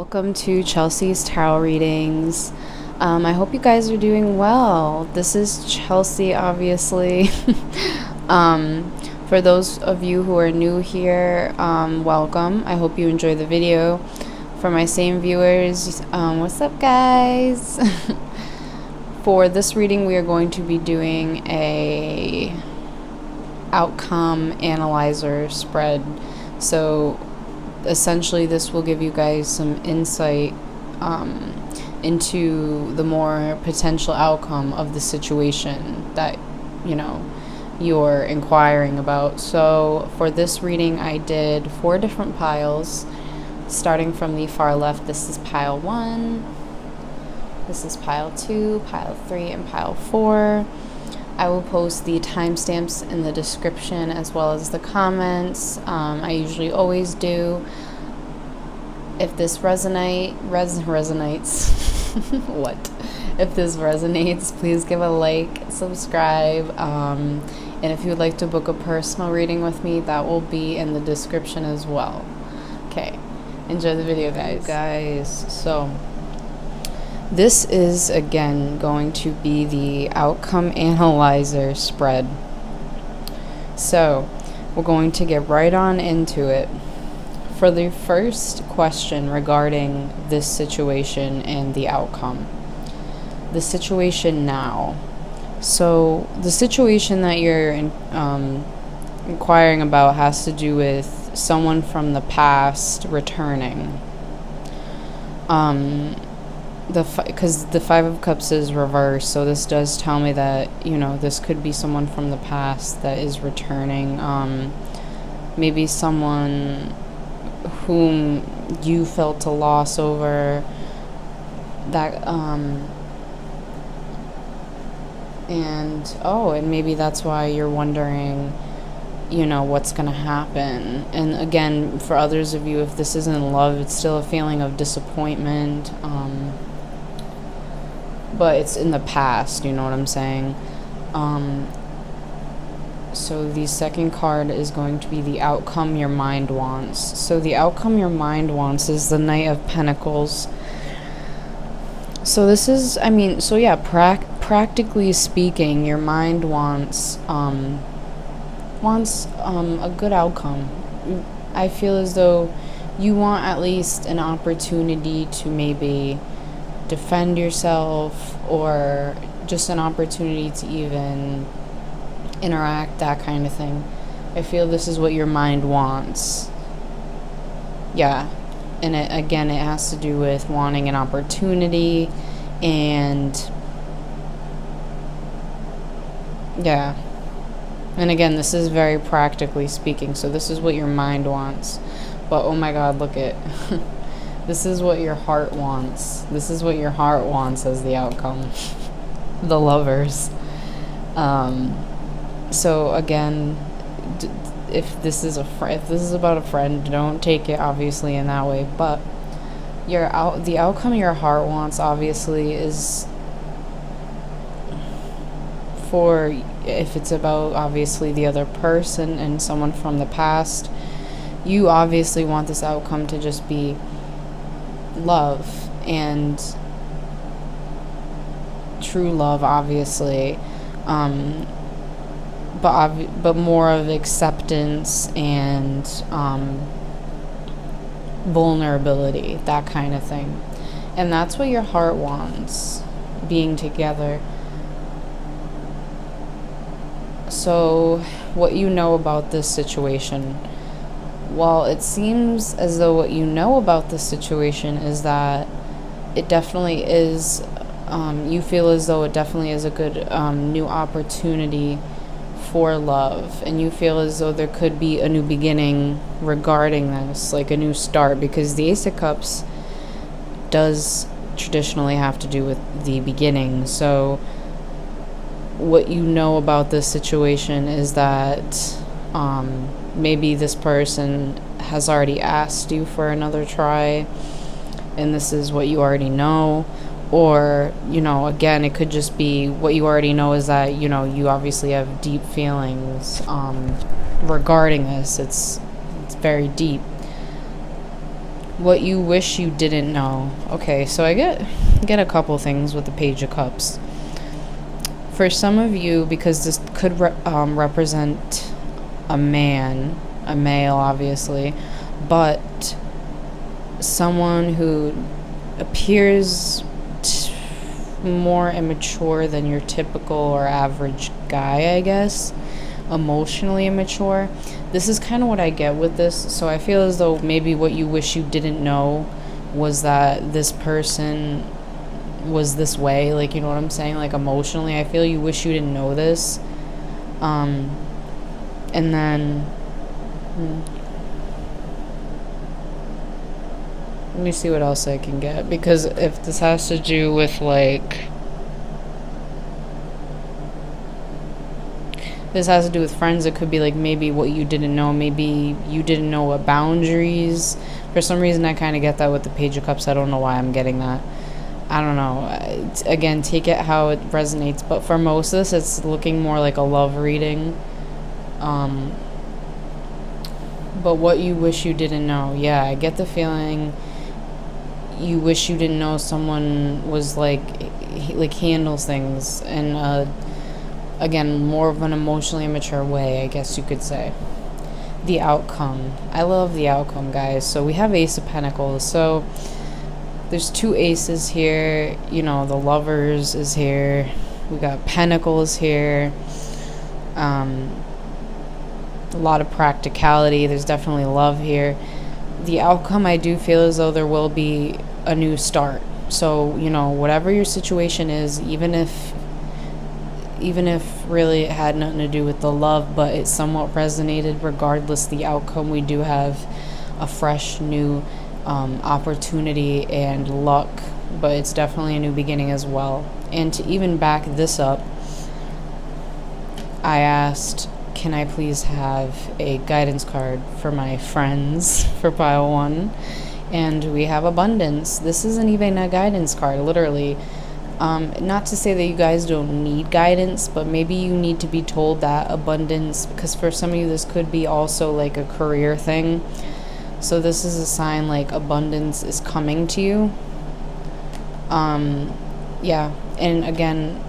Welcome to Chelsea's Tarot Readings. I hope you guys are doing well. This is Chelsea, obviously. For those of you who are new here, welcome. I hope you enjoy the video. For my same viewers, what's up, guys? For this reading, we are going to be doing a outcome analyzer spread. So essentially this will give you guys some insight into the more potential outcome of the situation that you're inquiring about. So for this reading, I did 4 different piles, starting from the far left. This is pile 1, this is pile 2, pile 3, and pile 4. I will post the timestamps in the description as well as the comments. I usually always do. If this resonates, what? If this resonates, please give a like, subscribe, and if you would like to book a personal reading with me, that will be in the description as well. Okay, enjoy the video, guys. So this is, again, going to be the outcome analyzer spread. So we're going to get right on into it. For the first question regarding this situation and the outcome, the situation now. So the situation that you're inquiring about has to do with someone from the past returning. Because the 5 of Cups is reversed, so this does tell me that this could be someone from the past that is returning. Maybe someone whom you felt a loss over, that and maybe that's why you're wondering what's gonna happen. And again, for others of you, if this isn't love, it's still a feeling of disappointment, but it's in the past, you know what I'm saying? So the second card is going to be the outcome your mind wants. So the outcome your mind wants is the Knight of Pentacles. So this is, practically speaking, your mind wants a good outcome. I feel as though you want at least an opportunity to maybe defend yourself, or just an opportunity to even interact, that kind of thing. I feel this is what your mind wants. Yeah. And it has to do with wanting an opportunity, and yeah. And again, this is very practically speaking, so this is what your mind wants. But oh my god, look at this is what your heart wants. This is what your heart wants as the outcome. The Lovers. So again, if this is about a friend, don't take it obviously in that way. But the outcome your heart wants obviously is for, if it's about obviously the other person and someone from the past, you obviously want this outcome to just be love, and true love, obviously, but more of acceptance and vulnerability, that kind of thing. And that's what your heart wants, being together. So what you know about this situation, well, it seems as though what you know about this situation is that it definitely is, you feel as though it definitely is a good new opportunity for love, and you feel as though there could be a new beginning regarding this, like a new start, because the Ace of Cups does traditionally have to do with the beginning. So what you know about this situation is that maybe this person has already asked you for another try, and this is what you already know. Or, again, it could just be what you already know is that, you obviously have deep feelings regarding this. It's very deep. What you wish you didn't know. Okay, so I get a couple things with the Page of Cups. For some of you, because this could represent a male, obviously, but someone who appears more immature than your typical or average guy, I guess. Emotionally immature. This is kind of what I get with this. So I feel as though maybe what you wish you didn't know was that this person was this way. Like, you know what I'm saying? Like, emotionally, I feel you wish you didn't know this. And then let me see what else I can get, because if this has to do with like, this has to do with friends, it could be like maybe what you didn't know, maybe you didn't know what boundaries. For some reason I kind of get that with the Page of Cups. I don't know why I'm getting that. I don't know. Again, take it how it resonates, but for most of this it's looking more like a love reading. But what you wish you didn't know. Yeah, I get the feeling you wish you didn't know someone was like handles things in again, more of an emotionally immature way, I guess you could say. The outcome. I love the outcome, guys. So we have Ace of Pentacles. So there's two aces here. You know, the Lovers is here. We got Pentacles here. A lot of practicality. There's definitely love here. The outcome, I do feel as though there will be a new start. So, you know, whatever your situation is, even if really it had nothing to do with the love, but it somewhat resonated, regardless the outcome, we do have a fresh new opportunity and luck, but it's definitely a new beginning as well. And to even back this up, I asked, can I please have a guidance card for my friends for pile 1? And we have abundance. This isn't even a guidance card, literally. Not to say that you guys don't need guidance, but maybe you need to be told that abundance, because for some of you this could be also like a career thing. So this is a sign like abundance is coming to you. Yeah, and again,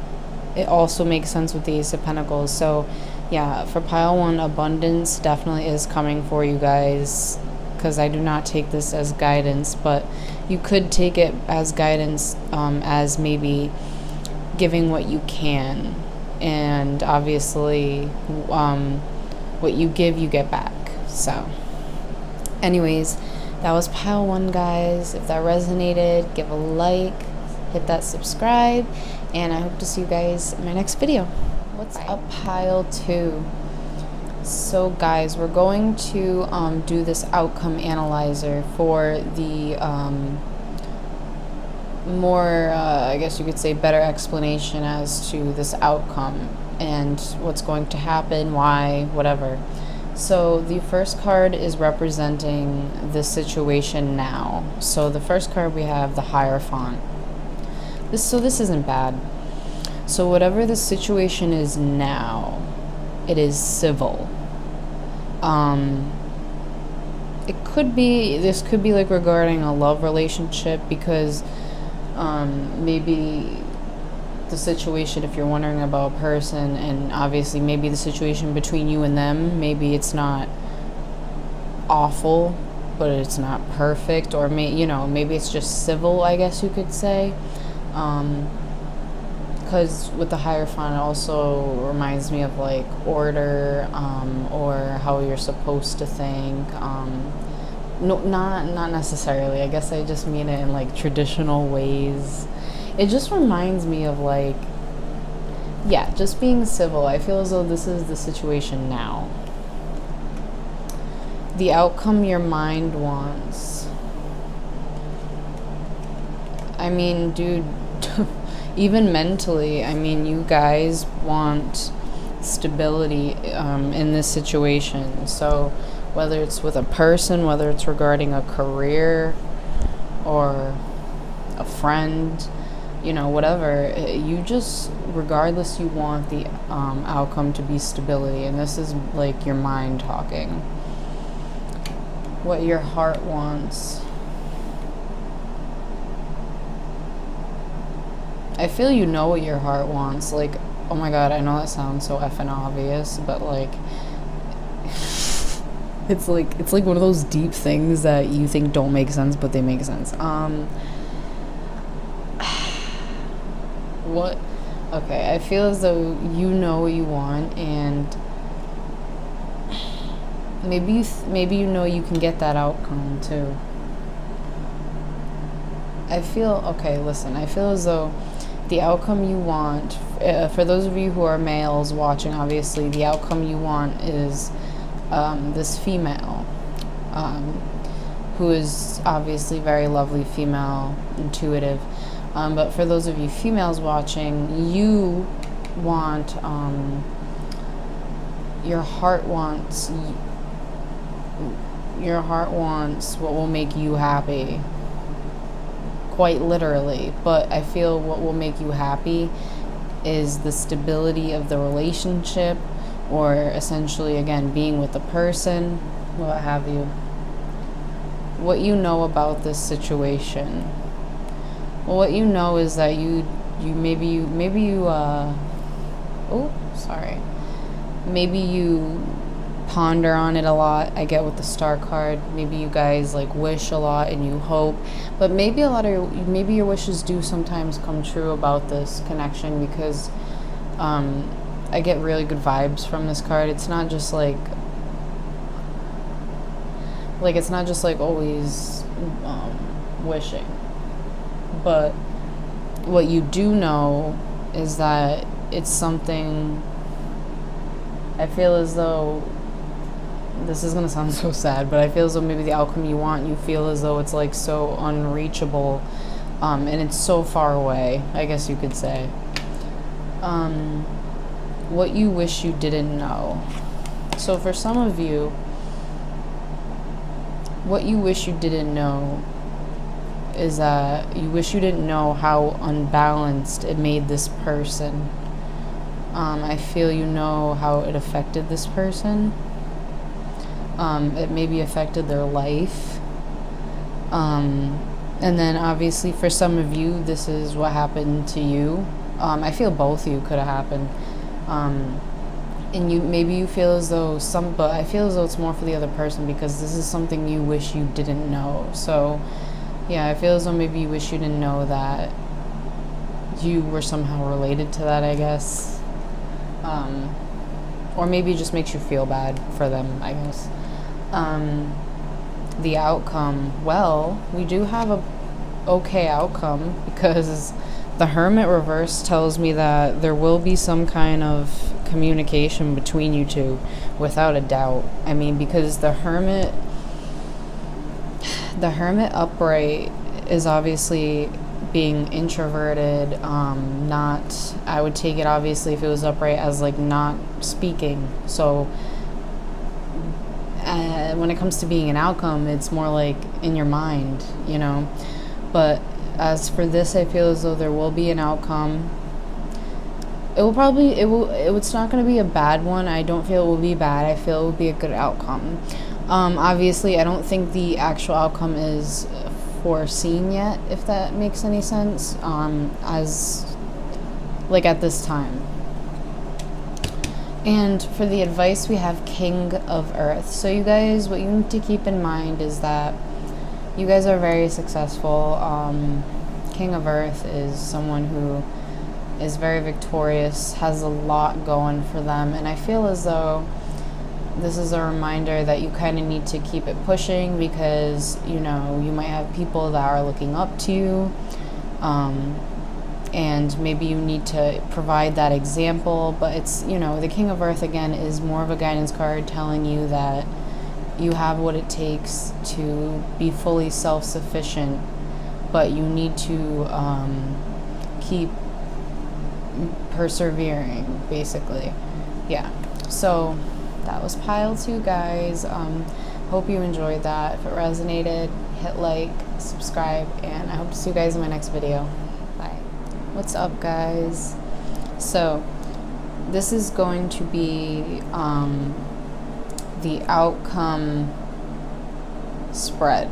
it also makes sense with the Ace of Pentacles. So yeah, for pile 1, abundance definitely is coming for you guys, because I do not take this as guidance, but you could take it as guidance, as maybe giving what you can, and obviously what you give you get back. So anyways, that was pile 1, guys. If that resonated, give a like, hit that subscribe, and I hope to see you guys in my next video. What's up, pile 2? So guys, we're going to do this outcome analyzer for the more, I guess you could say, better explanation as to this outcome and what's going to happen, why, whatever. So the first card is representing the situation now. So the first card we have the Hierophant. This isn't bad. So whatever the situation is now, it is civil. This could be like regarding a love relationship, because maybe the situation, if you're wondering about a person, and obviously maybe the situation between you and them, maybe it's not awful, but it's not perfect, or maybe it's just civil, I guess you could say. Because with the Hierophant, it also reminds me of like order, or how you're supposed to think. No, not necessarily. I guess I just mean it in like traditional ways. It just reminds me of like, yeah, just being civil. I feel as though this is the situation now. The outcome your mind wants. I mean, dude. Even mentally, I mean, you guys want stability in this situation. So whether it's with a person, whether it's regarding a career or a friend, whatever, you just, regardless, you want the outcome to be stability. And this is like your mind talking. What your heart wants. I feel you know what your heart wants. Like, oh my god, I know that sounds so effing obvious, but like, it's like one of those deep things that you think don't make sense, but they make sense. What? Okay, I feel as though you know what you want, and maybe you know you can get that outcome too. I feel okay. Listen, I feel as though the outcome you want, for those of you who are males watching, obviously the outcome you want is this female, who is obviously very lovely female, intuitive. But for those of you females watching, you want, your heart wants what will make you happy, quite literally. But I feel what will make you happy is the stability of the relationship, or essentially, again, being with the person, what have you. What you know about this situation. Well, what you know is that maybe you ponder on it a lot. I get with the star card. Maybe you guys like wish a lot and you hope, but maybe your wishes do sometimes come true about this connection, because I get really good vibes from this card. It's not just like always wishing. But what you do know is that it's something. I feel as though this is gonna sound so sad, but I feel as though maybe the outcome you want, you feel as though it's like so unreachable, and it's so far away, I guess you could say. What you wish you didn't know. So for some of you, what you wish you didn't know is that you wish you didn't know how unbalanced it made this person. I feel you know how it affected this person. It maybe affected their life. And then obviously for some of you, this is what happened to you. I feel both of you could have happened. And you feel as though but I feel as though it's more for the other person, because this is something you wish you didn't know. So yeah, I feel as though maybe you wish you didn't know that you were somehow related to that, I guess. Or maybe it just makes you feel bad for them, I guess. The outcome, well, we do have a okay outcome, because the Hermit reverse tells me that there will be some kind of communication between you two, without a doubt. I mean, because the Hermit upright is obviously being introverted, I would take it obviously if it was upright as like not speaking. So when it comes to being an outcome, it's more like in your mind, you know. But as for this, I feel as though there will be an outcome. It's not going to be a bad one. I don't feel it will be bad. I feel it will be a good outcome. Obviously, I don't think the actual outcome is foreseen yet, if that makes any sense, as like at this time. And for the advice, we have King of Earth. So you guys, what you need to keep in mind is that you guys are very successful. King of Earth is someone who is very victorious, has a lot going for them, and I feel as though this is a reminder that you kind of need to keep it pushing, because, you know, you might have people that are looking up to you, and maybe you need to provide that example. But it's, you know, the King of Earth, again, is more of a guidance card telling you that you have what it takes to be fully self-sufficient, but you need to keep persevering, basically. Yeah, so that was pile 2, guys. Hope you enjoyed that. If it resonated, hit like, subscribe, and I hope to see you guys in my next video. Bye. What's up, guys? So this is going to be the outcome spread,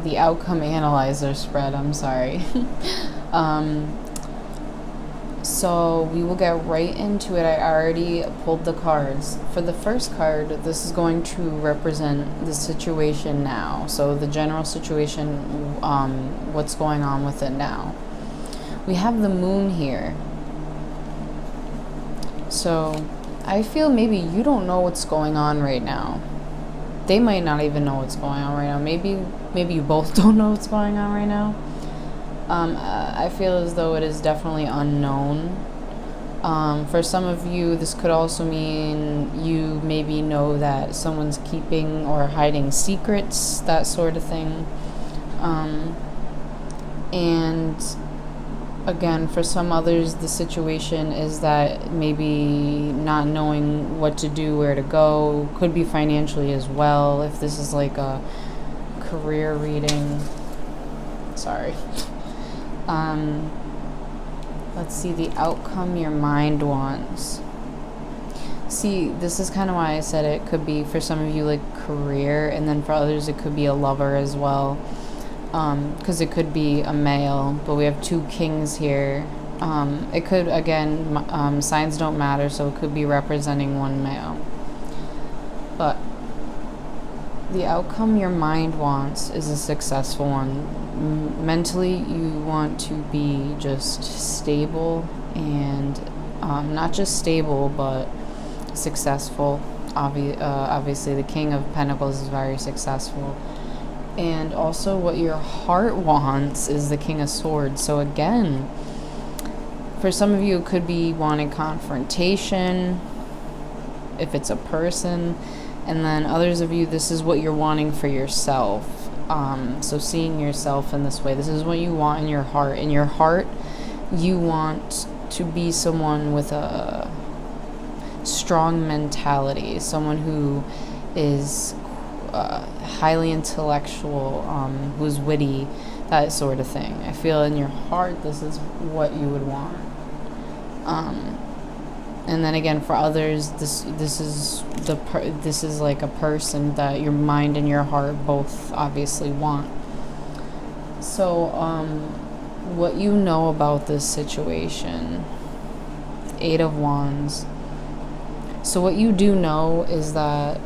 the outcome analyzer spread, I'm sorry. So we will get right into it. I already pulled the cards. For the first card, this is going to represent the situation now. So the general situation, what's going on with it now. We have the moon here. So I feel maybe you don't know what's going on right now. They might not even know what's going on right now. Maybe you both don't know what's going on right now. I feel as though it is definitely unknown. For some of you, this could also mean you maybe know that someone's keeping or hiding secrets, that sort of thing. And again, for some others, the situation is that maybe not knowing what to do, where to go, could be financially as well. If this is like a career reading, sorry. Let's see, the outcome your mind wants. See, this is kind of why I said it could be for some of you like career, and then for others it could be a lover as well. Because it could be a male, but we have 2 kings here. It could, again, signs don't matter, so it could be representing 1 male. But the outcome your mind wants is a successful one. Mentally, you want to be just stable and not just stable, but successful. Obviously, the King of Pentacles is very successful. And also what your heart wants is the King of Swords. So again, for some of you, it could be wanting confrontation, if it's a person. And then others of you, this is what you're wanting for yourself. So seeing yourself in this way, this is what you want in your heart. In your heart, you want to be someone with a strong mentality, someone who is highly intellectual, who's witty, that sort of thing. I feel in your heart this is what you would want. And then again, for others, this is like a person that your mind and your heart both obviously want. So what you know about this situation, 8 of Wands. So what you do know is that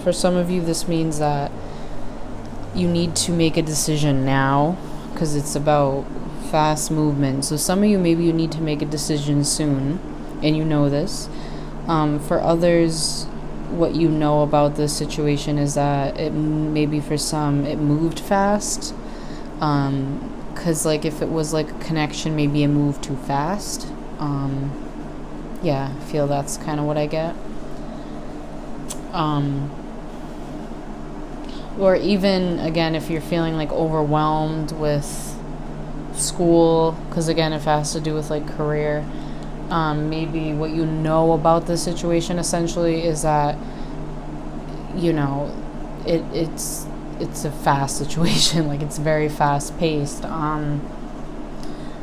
for some of you, this means that you need to make a decision now, because it's about fast movement. So some of you, maybe you need to make a decision soon, and you know this. For others, what you know about this situation is that it maybe for some it moved fast, because like if it was like a connection, maybe it moved too fast. Yeah, I feel that's kind of what I get. Or even, again, if you're feeling like overwhelmed with school, because again, if it has to do with like career, maybe what you know about the situation essentially is that, you know, it's a fast situation, like it's very fast paced.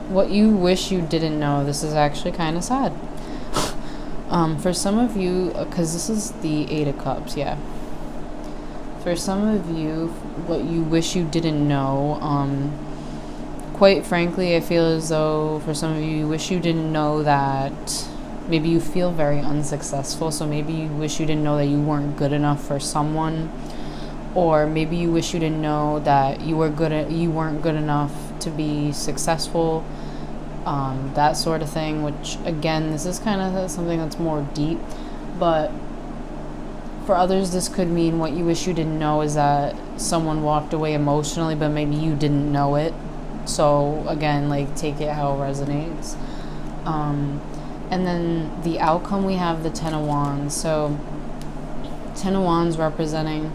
What you wish you didn't know, this is actually kind of sad. For some of you, because this is the 8 of Cups, yeah. For some of you, what you wish you didn't know, quite frankly, I feel as though for some of you, you wish you didn't know that maybe you feel very unsuccessful. So maybe you wish you didn't know that you weren't good enough for someone, or maybe you wish you didn't know that you weren't good enough to be successful. That sort of thing, which again, this is kind of something that's more deep, but for others, this could mean what you wish you didn't know is that someone walked away emotionally, but maybe you didn't know it. So again, like, take it how it resonates. And then the outcome, we have the 10 of Wands. So 10 of Wands representing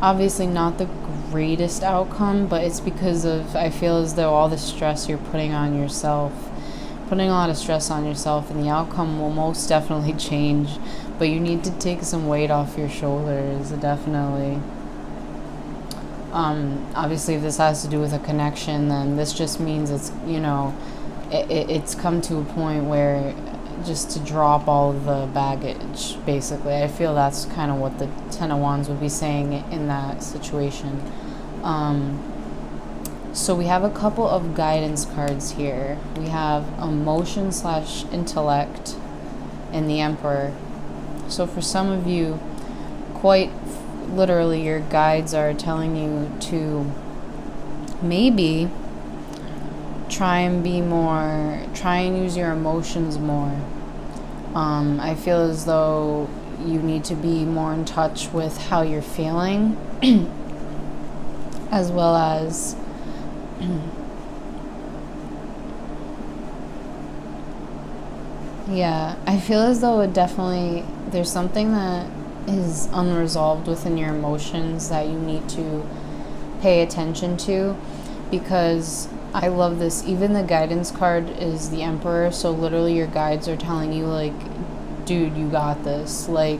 obviously not the greatest outcome, but it's because of, I feel as though all the stress you're putting on yourself, putting a lot of stress on yourself, and the outcome will most definitely change, but you need to take some weight off your shoulders, definitely. Obviously, if this has to do with a connection, then this just means it's, you know, it's come to a point where just to drop all of the baggage, basically. I feel that's kind of what the 10 of Wands would be saying in that situation. So we have a couple of guidance cards here. We have emotion / intellect and the Emperor. So for some of you, quite literally, your guides are telling you to maybe try and use your emotions more. I feel as though you need to be more in touch with how you're feeling, as well as yeah, I feel as though there's something that is unresolved within your emotions that you need to pay attention to, because I love this. Even the guidance card is the Emperor, so literally your guides are telling you, like, dude, you got this. Like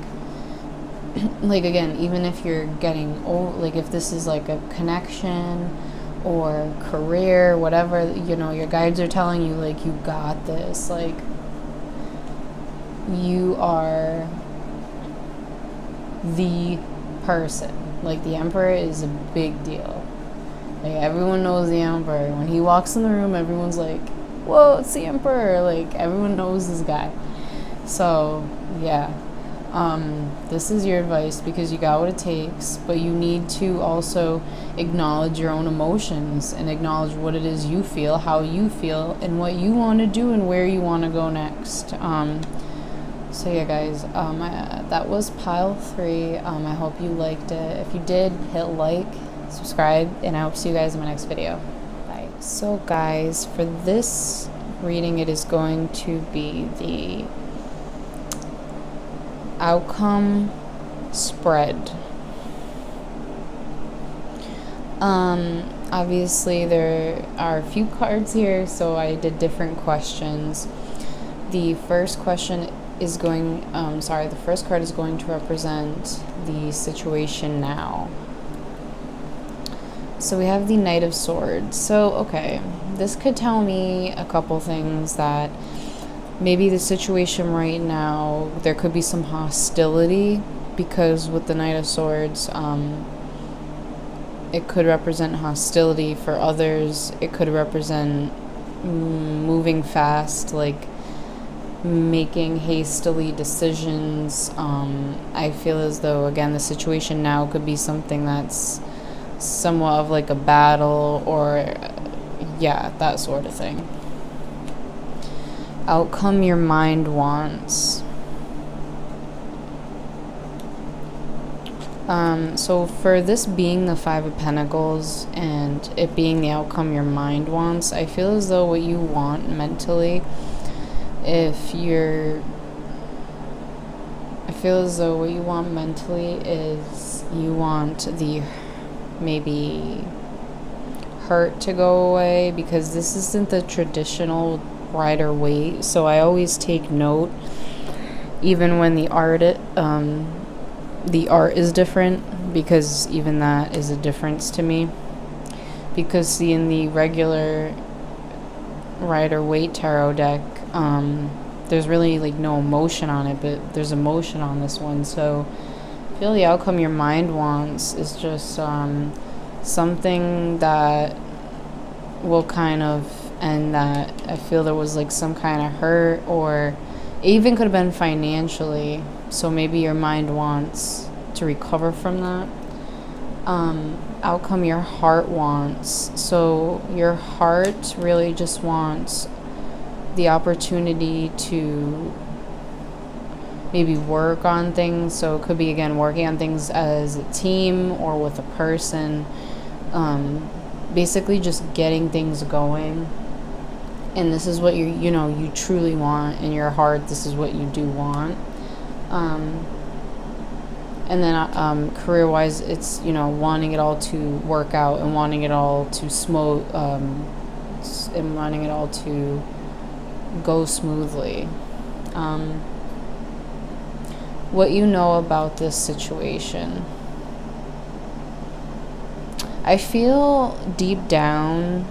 again, even if you're getting old, like if this is like a connection or career, whatever, your guides are telling you, like, you got this. Like, you are the person. Like, the Emperor is a big deal. Like, everyone knows the Emperor. When he walks in the room, everyone's like, whoa, it's the Emperor. Like, everyone knows this guy. So, yeah. This is your advice, because you got what it takes, but you need to also acknowledge your own emotions and acknowledge what it is you feel, how you feel, and what you want to do and where you want to go next. So yeah, guys, that was pile 3. I hope you liked it. If you did, hit like, subscribe, and I hope to see you guys in my next video. Bye. So guys, for this reading, it is going to be the outcome spread. Obviously there are a few cards here, so I did different questions. The first question is the first card is going to represent the situation now. So we have the Knight of Swords. So, okay, this could tell me a couple things, that maybe the situation right now, there could be some hostility, because with the Knight of Swords, it could represent hostility for others. It could represent moving fast, like making hastily decisions. I feel as though, again, the situation now could be something that's somewhat of like a battle, or yeah, that sort of thing. Outcome your mind wants. So for this being the 5 of Pentacles and it being the outcome your mind wants, I feel as though what you want mentally, I feel as though what you want mentally is you want the maybe hurt to go away, because this isn't the traditional Rider-Waite. So I always take note, even when the art is different, because even that is a difference to me. Because see, in the regular Rider-Waite tarot deck, there's really like no emotion on it, but there's emotion on this one. So I feel the outcome your mind wants is just something that will kind of end that. I feel there was like some kind of hurt, or it even could have been financially. So maybe your mind wants to recover from that. Outcome your heart wants. So your heart really just wants the opportunity to maybe work on things. So it could be, again, working on things as a team or with a person. Basically just getting things going. And this is what you truly want in your heart. This is what you do want. And then career-wise, it's, wanting it all to work out and wanting it all to and wanting it all to go smoothly. What you know about this situation. I feel deep down,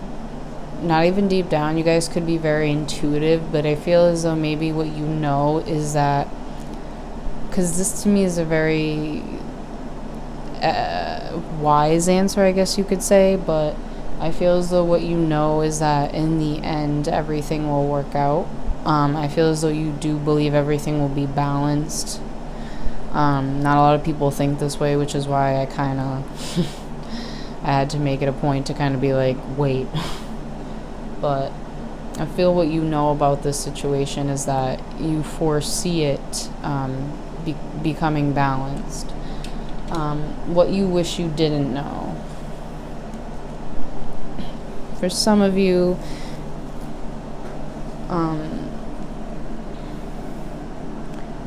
not even deep down, you guys could be very intuitive, but I feel as though maybe what you know is that, because this to me is a very wise answer, I guess you could say, but I feel as though what you know is that in the end, everything will work out. I feel as though you do believe everything will be balanced. Not a lot of people think this way, which is why I kind of I had to make it a point to kind of be like, wait. But I feel what you know about this situation is that you foresee it becoming balanced. What you wish you didn't know. For some of you,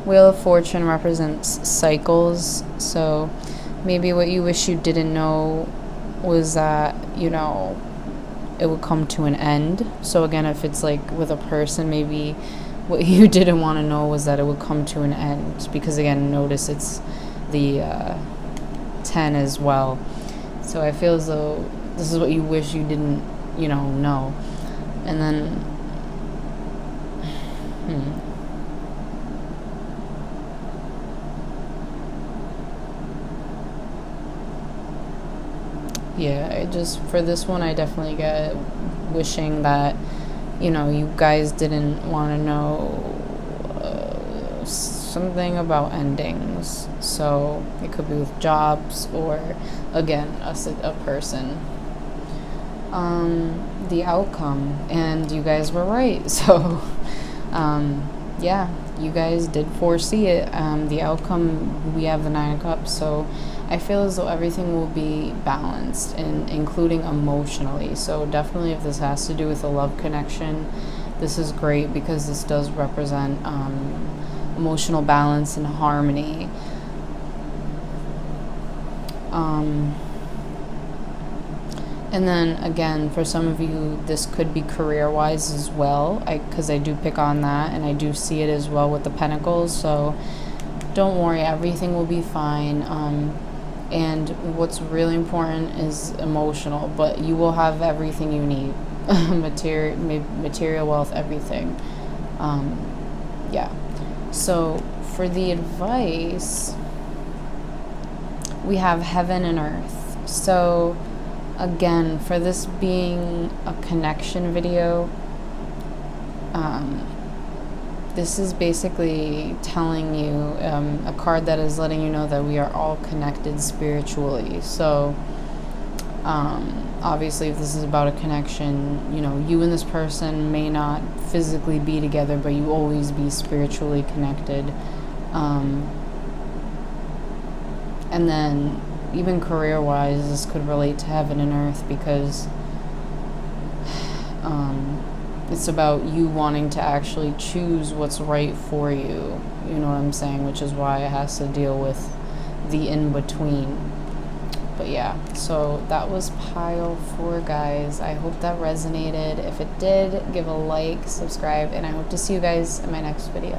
Wheel of Fortune represents cycles, so maybe what you wish you didn't know was that, it would come to an end. So again, if it's like with a person, maybe what you didn't want to know was that it would come to an end, because again, notice it's the 10 as well. So I feel as though this is what you wish you didn't, know. And then yeah, for this one, I definitely get wishing that, you guys didn't want to know something about endings. So it could be with jobs or, again, a person. The outcome, and you guys were right. So, yeah, you guys did foresee it. The outcome, we have the 9 of Cups, so I feel as though everything will be balanced, including emotionally. So definitely if this has to do with a love connection, this is great because this does represent emotional balance and harmony. And then again, for some of you, this could be career-wise as well, because I do pick on that, and I do see it as well with the Pentacles. So don't worry, everything will be fine. And what's really important is emotional, but you will have everything you need. Material wealth, everything. Yeah. So for the advice, we have heaven and earth. So again, for this being a connection video, this is basically telling you a card that is letting you know that we are all connected spiritually. So obviously, if this is about a connection, you and this person may not physically be together, but you always be spiritually connected. And then even career-wise, this could relate to heaven and earth, because it's about you wanting to actually choose what's right for you. You know what I'm saying? Which is why it has to deal with the in-between. But yeah, so that was pile 4, guys. I hope that resonated. If it did, give a like, subscribe, and I hope to see you guys in my next video.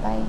Bye.